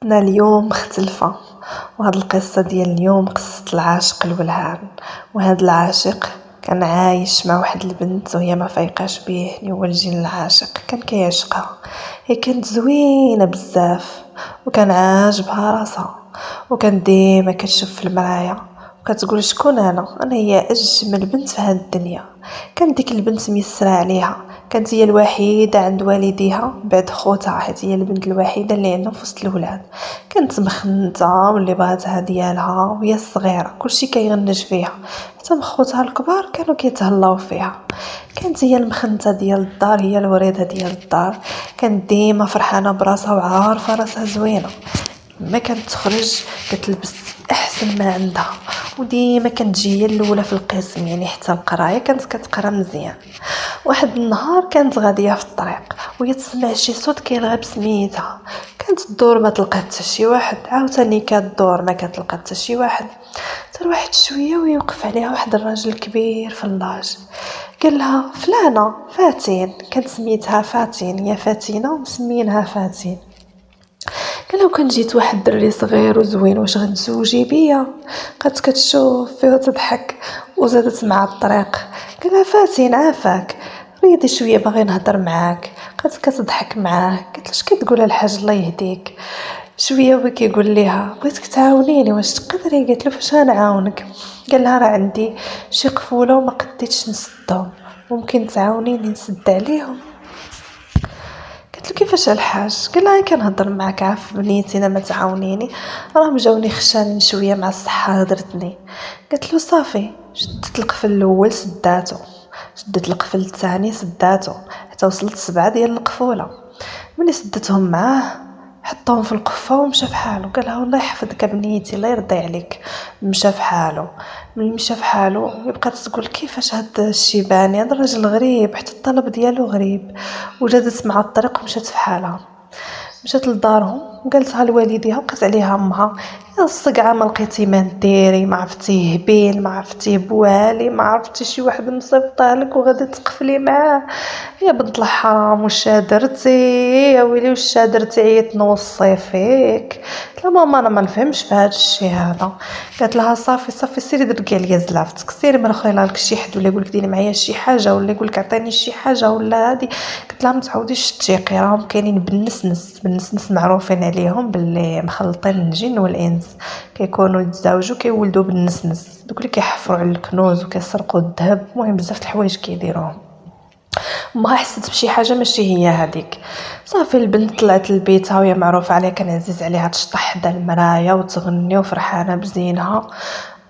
قصتنا اليوم مختلفة، وهاد القصة ديال اليوم قصة العاشق الولهان. وهاد العاشق كان عايش مع واحد البنت وهي ما فايقاش بيه. هو الجن العاشق كان كيعشقها، هي كانت زوينة بزاف وكان عاجبها راسها، وكان ديما كتشوف في المرايا وكتقول شكون انا هي اجمل بنت في هاد الدنيا. كان ديك البنت ميسرة عليها، كانت هي الوحيدة عند والديها بعد خوتها، حيت هي البنت الوحيدة اللي عندهم في وسط الولاد. كانت مخنته واللي بغاتها ديالها وهي الصغيرة كلشي كيغنج فيها، حتى مخوتها الكبار كانوا كيتهلاو فيها. كانت هي المخنته ديال الدار، هي الوريده ديال الدار. كانت ديما فرحانه براسها وعارفه راسها زوينه. ما كانت تخرج كتلبس احسن ما عندها، وديما كانت هي الاولى في القسم، يعني حتى القرايه كانت كتقرا مزيان. واحد النهار كانت غاديه في الطريق وهي تسمع شي صوت كيلغي بسميتها. كانت الدور ما تلقى حتى شي واحد، عاوتاني كدور ما كتلقى حتى شي واحد. حتى واحد شويه ويوقف عليها واحد الراجل كبير فلاج، قال لها فلانه فاتين. كانت سميتها فاتين، هي فاتنه ومسمينها فاتين. قال لو كان جيت واحد الدري صغير وزوين واش غتزوجي بيا؟ بقات كتشوف فيه وتضحك وزادت مع الطريق. قال لها فاتن عافاك، ريدي شويه باغي نهضر معاك. بقات كتضحك معاه، قالت له اش كتقول الحاج الله يهديك؟ شويه هو كيقول ليها بغيتك تعاونيني، واش تقدري؟ قالت له فاش غنعاونك؟ قال لها راه عندي شي قفوله وما قديتش نسدهم، ممكن تعاونيني نسد عليهم؟ قلت له كيفاش الحاج؟ قال لها كنهضر معاك عاف بنيتي انا ما تعاونيني، راهم جاوني خشانين شويه مع الصحه هضرتني. قلت له صافي. شدت القفل الاول سداتو، شدت القفل الثاني سداتو، حتى وصلت 7 ديال القفوله. ملي سدتهم معاه حطهم في القفه ومشى في حاله. قال لها الله يحفظك بنيتي الله يرضي عليك. مشى في حاله. ملي مشى في حاله بقات تقول كيفاش هاد الشيباني، هاد الراجل غريب، حتى الطلب ديالو غريب. وجدت مع الطريق ومشات في حالها. مشات لدارهم وقالتها لوالديها، بقات عليها امها يا الصقعه ما لقيتي ما ديري، ما عرفتيه هبيل، ما عرفتيه بوالي، ما عرفتي شي واحد مصيفطه لك وغادي تقفلي معاه. يا بنت الحرام واش درتي؟ يا ويلي واش درتي؟ عيط نوصي فيك. قالت لها ماما انا ما نفهمش في هذا الشيء هذا. قالت لها صافي صافي سيري دركي عليا زلافتك، سيري ما نخلي لك شي حد ولا يقول لك ديري معايا شي حاجه ولا يقول لك عطيني شي حاجه ولا هذه. قلت لها ما تعاوديش تشيقي، راهم كاينين بالنسنس معروفين عليهم باللي مخلطين الجن والانس، كيكونوا يتزاوجوا كيولدوا بالنسنس، دوك اللي كيحفروا على الكنوز وكيسرقوا الذهب. المهم بزاف د الحوايج كيديروهم. ما حسيت بشي حاجه ماشي هي هذيك. صافي البنت طلعت لبيتها وهي معروف عليها كان عزيز عليها تشطح حدا المرايه وتغني وفرحانه بزينها.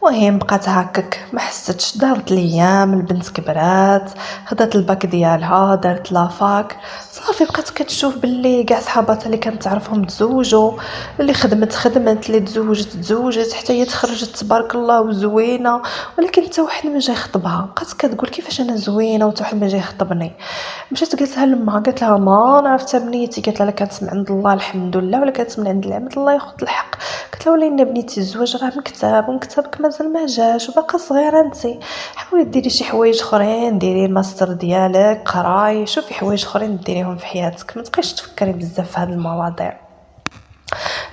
المهم بقات هكاك ما حستش، دارت الايام، البنت كبرات، خدات الباك ديالها، دارت لافاك. صافي بقات كتشوف باللي كاع صحاباتها اللي كانت تعرفهم تزوجوا، اللي خدمت، اللي تزوجت حتى هي تخرجت تبارك الله وزوينه. ولكن حتى واحد ما جا يخطبها. بقات كتقول كيفاش انا زوينه وحتى واحد ما جا يخطبني. مشات قالت لها لما، قالت لها ما انا عرفتها بنيتي. قالت لها كانت من عند الله الحمد لله، ولا كانت من عند العبد الله ياخذ الحق. قالت لها ولينا بنيتي الزواج راه مكتاب ومكتبك مازال ما جاش وباقا صغيره انت. حاولي ديري شي حوايج اخرين، ديري الماستر ديالك، قراي، شوفي حوايج اخرين ديريهم في حياتك، ما تبقيش تفكري بزاف في هذه المواضيع.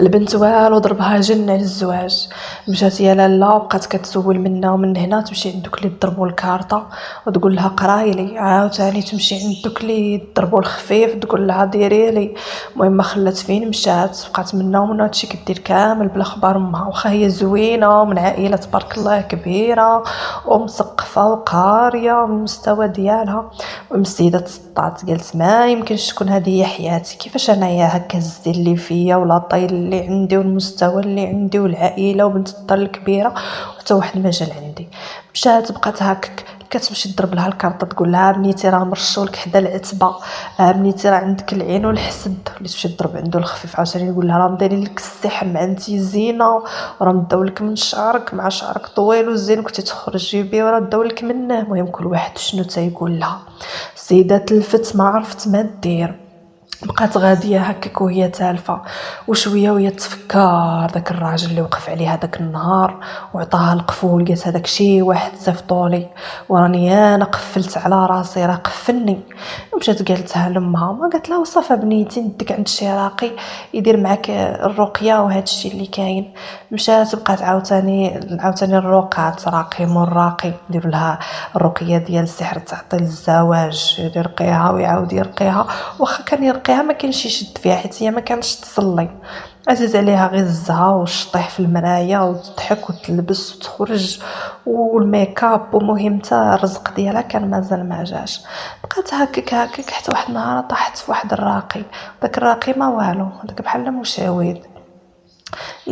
البنت والو ضربها جن على الزواج. مشات يا لاله بقات كتسول منا ومن هنا، تمشي عند دوك اللي ضربوا الكارطه وتقول لها قراي لي، عاوتاني تمشي عند دوك اللي ضربوا الخفيف تقول لها ديري لي. المهم ما خلات فين مشات، بقات منا ومن هادشي كدير كامل بلا خبار امها، واخا هي زوينه ومن عائله تبارك الله كبيره ومثقفه وقاريه من المستوى ديالها. السيده تسطات قالت ما يمكنش تكون هذه هي حياتي، كيفاش انايا هكا الزين اللي فيا ولا طايل اللي عندي والمستوى اللي عندي والعائله وبنت الدار الكبيره وحتى واحد ما جا عندي. مشات بقات هكاك كتمشي تضرب لها الكارطه تقول لها بنيتي راه مرشولك حدا العتبه، بنيتي راه عندك العين والحسد. اللي تمشي تضرب عنده الخفيف عاوتاني يقول لها راه مدايرين لك السحر مع انتي زينه، وراه مداو لك من شعرك مع شعرك طويل وزين كنتي تخرجي بيه وراه داو لك منه. المهم كل واحد شنو تيقول لها. السيده تلفت ما عرفت ما دير. بقات غاديه هكاك وهي تالفه، وشويه وهي تفكر داك الراجل اللي وقف عليها داك النهار وعطاها القفول. قالت هذاك شي واحد صيفطولي وراني انا قفلت على راسي، راه قفلني. مشات قالتها لامها، ما قالت لها وصافا بنيتي نديك عند شي راقي يدير معاك الرقيه وهذا الشيء اللي كاين. مشات بقات عاوتاني الرقات راقي مراقي يديروا لها الرقيه ديال السحر تعطي للزواج، يرقيها ويعاود يرقيها. واخا كان يرقيها ما كانش يشد فيها حيت هي ما كانتش تصلي، عزيز عليها غير الزها والشطيح في المرايه وتضحك وتلبس وتخرج والميكاب. ومهم حتى الرزق ديالها كان مازال ما جاش. بقات هكاك حتى واحد النهار طاحت في واحد الراقي. داك الراقي ما والو، داك بحال مشاويد.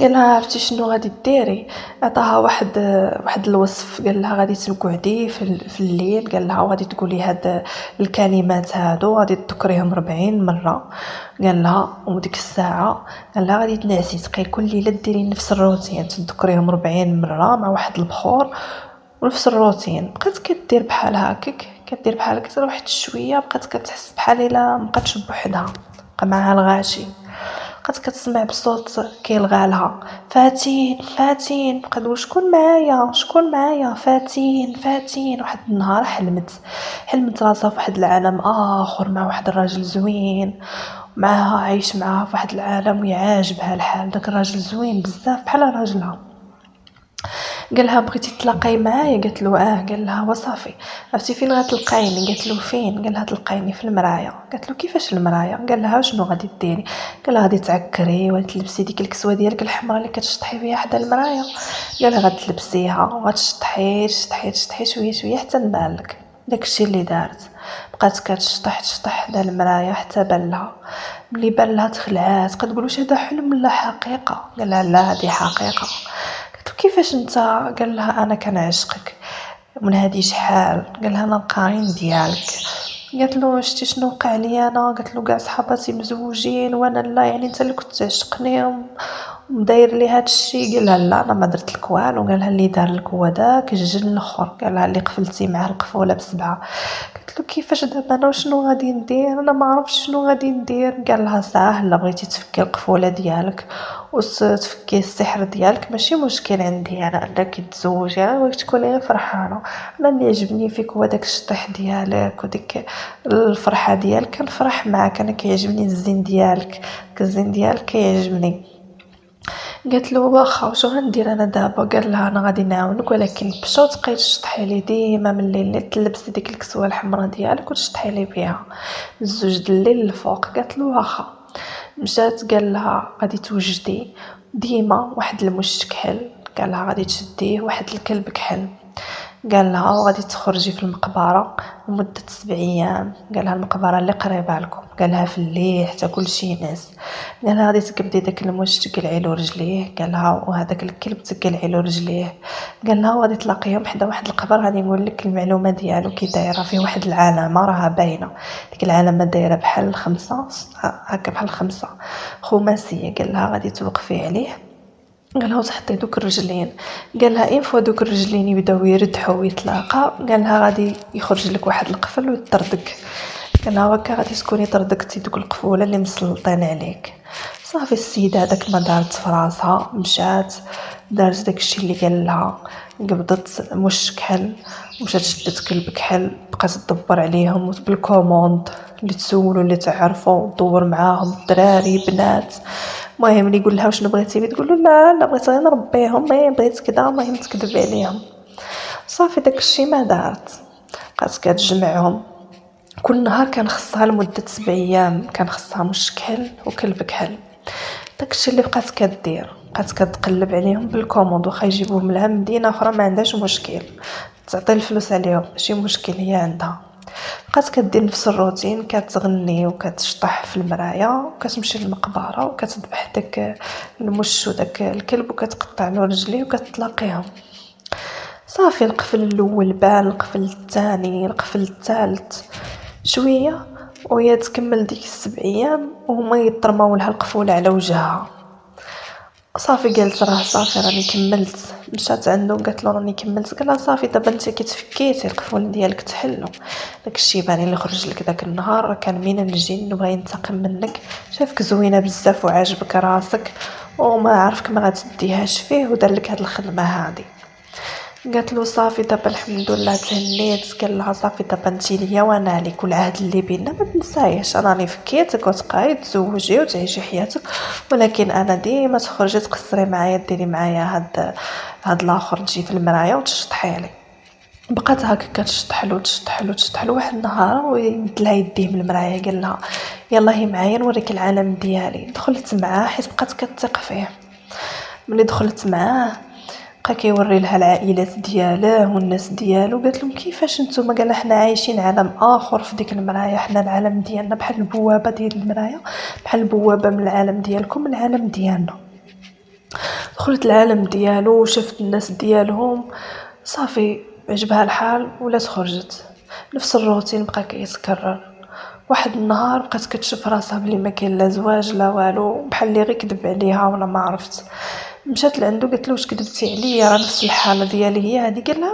قال لها عرفتي شنو غادي ديري؟ عطاها واحد الوصف، قال لها غادي تقعدي في الليل، قال لها وغادي تقولي هاد الكلمات هادو غادي تذكريهم 40 مره. قال لها وديك الساعه قال لها غادي تنعسي تبقاي كل ليله ديري نفس الروتين تذكريهم 40 مره مع واحد البخور ونفس الروتين. بقات كدير بحال هكاك كدير بحال هكا واحد شويه بقات كتحس بحال الا مابقاتش بوحدها، بقى معها الغاشي. بقات كتسمع بصوت كيلغالها فاتين فاتين. بقات تقول شكون معايا فاتين. واحد النهار حلمت راسها في واحد العالم اخر مع واحد الراجل زوين معاها، عايش معاها في واحد العالم ويعاجبها الحال. داك الراجل زوين بزاف بحال راجلها. قال لها بغيتي تلاقاي معايا؟ قالت له قال لها وصافي عرفتي فين غتلقايني؟ قالت له فين؟ قال لها تلقايني في المرايه. قالت له كيفاش المرايه؟ قال لها شنو غادي ديري؟ قال لها غادي تعكري وتلبسي ديك الكسوه ديالك الحمراء اللي كتشطحي بها حدا المرايه. قال لها غتلبسيها وغتشطحي تشطحي شويه حتى نبان لك. داكشي اللي دارت، بقات كتشطح حدا المرايه حتى بان لها. ملي بان لها تخلعات، كتقول واش هذا حلم ولا حقيقه؟ قال لها لا هذه حقيقه. كيفاش انت؟ قال لها انا كنعشقك من هذه شحال. قال لها انا القرين ديالك. قالت له شتي شنو وقع لي انا؟ قالت له كاع صحاباتي مزوجين وانا لا، يعني انت اللي كنت تعشقني وداير لي هذا الشيء؟ قال لها لا انا ما درت لك والو. قال لها اللي دار لك هو داك الجن الاخر، قال لها اللي قفلتي معاه القفوله بسبعه. قالت له كيفاش دابا انا وشنو غادي ندير؟ انا ما عرفتش شنو غادي ندير. قال لها ساهله، بغيتي تفكي القفوله ديالك وتفكي السحر ديالك ماشي مشكل عندي انا انك تزوجي، انا بغيت تكوني غير فرحانه. انا اللي عجبني فيك هو داك الشطيح ديالك وديك الفرحه ديالك، كنفرح معاك، انا كيعجبني الزين ديالك، الزين ديالك كيعجبني. قالت له واخا واش غندير انا دابا؟ قال لها انا غادي نعاونك ولكن بشا وتبقاي تشطحي لي ديما من الليل، تلبسي ديك الكسوه الحمراء ديالك وتشطحي لي بها الزوج د الليل الفوق. قالت له واخا. مشات قال لها غادي توجدي ديما واحد المشت كحل. قال لها غادي تشديه واحد الكلب كحل. قال لها وغادي تخرجي في المقبره لمده 7 ايام. قال لها المقبره اللي قريبه لكم. قال لها في الليل حتى كلشي ينعس. قال لها غادي تقبدي داك المشت تقلعي له رجليه. قال لها وهذاك الكلب تقلعي له رجليه. قال لها وغادي تلاقيهم حدا واحد القبر غادي نقول لك المعلومه ديالو كي دايره فيه واحد العلامه راها باينه. ديك العلامه دايره بحال 5 هكا بحال 5 خماسيه. قال لها غادي توقفي عليه. قال لها وتحطي دوك الرجلين. قال لها فوا دوك الرجلين يبداو يردحوا ويتلاقى، قال لها غادي يخرج لك واحد القفل ويطردك. قال لها هكا غادي تكوني طردقتي دوك القفوله اللي مسلطين عليك. صافي السيده هذاك ما دارت في راسها، مشات دارت داكشي اللي قال لها، قبضت مش كحل ومشات شدت كلب كحل، بقات تدبر عليهم بالكوموند اللي تسولوا اللي تعرفوا تدور معاهم الدراري بنات. المهم اللي يقول لها شنو بغيتي تقول له لا بغيت غير نربيهم، ما بغيت كذا. المهم تكذب عليهم. صافي داكشي ما دارت، بقات كتجمعهم كل نهار كان خصها لمده 7 ايام كان خصها مش كحل وكلب كحل. داكشي اللي بقات كدير، بقات كتقلب عليهم بالكوموند واخا يجيبوهم لها من مدينه اخرى ما عندهاش مشكل، تعطي الفلوس عليهم ماشي مشكل هي عندها. بقات كدير نفس الروتين، كتغني وكتشطح في المرايه وكتمشي للمقبره وكتذبح داك المش وداك الكلب وكتقطع له رجليه وكتلاقيهم. صافي القفل الاول بان، القفل الثاني، القفل الثالث، شويه وهي تكمل ديك 7 ايام وهما يطرموا لها القفوله على وجهها. صافي قالت راه صافي راني كملت. مشات عنده قالت له راني كملت، قال لها صافي دابا انت كتفكيتي القفول ديالك تحلو. داك الشيباني اللي خرج لك داك النهار كان من الجن وبغى ينتقم منك، شافك زوينه بزاف وعاجبك راسك وما عارفك ما غتديهاش فيه ودار لك هاد الخدمه هادي. قالت له صافي دابا الحمد لله تهنيت. قال لها صافي دابا انت ليا وانا عليك، والعهد اللي بينا ما تنسايش، راني فكيتك وتبقاي تزوجي وتعيشي حياتك، ولكن انا ديما تخرجي تقصري معايا ديري معايا هاد الاخر تجي في المرايه وتشطحي لي. بقات هكا كتشطحلو تشطحلو تشطحلو. واحد النهار ويمد لها يديه من المرايه قال لها يلا هي معايا نوريك العالم ديالي. دخلت معاه حيت بقات كتثق فيه. ملي دخلت معاه بقى كيوري لها العائلات ديالاه والناس ديالو. قالت لهم كيفاش نتوما؟ قال حنا عايشين عالم اخر في ديك المرايه، حنا العالم ديالنا بحال البوابه ديال المرايه، بحال البوابه من العالم ديالكم العالم ديالنا. دخلت العالم ديالو وشفت الناس ديالهم، صافي عجبها الحال ولات خرجت. نفس الروتين بقى كيتكرر. واحد النهار بقات كتشوف راسها بلي ما كاين لا زواج لا والو، بحال اللي غير كذب عليها ولا ما عرفت. مشات لعندو قالت له واش كذبتي عليا؟ راه نفس الحاله ديالي هي هذه. قال لها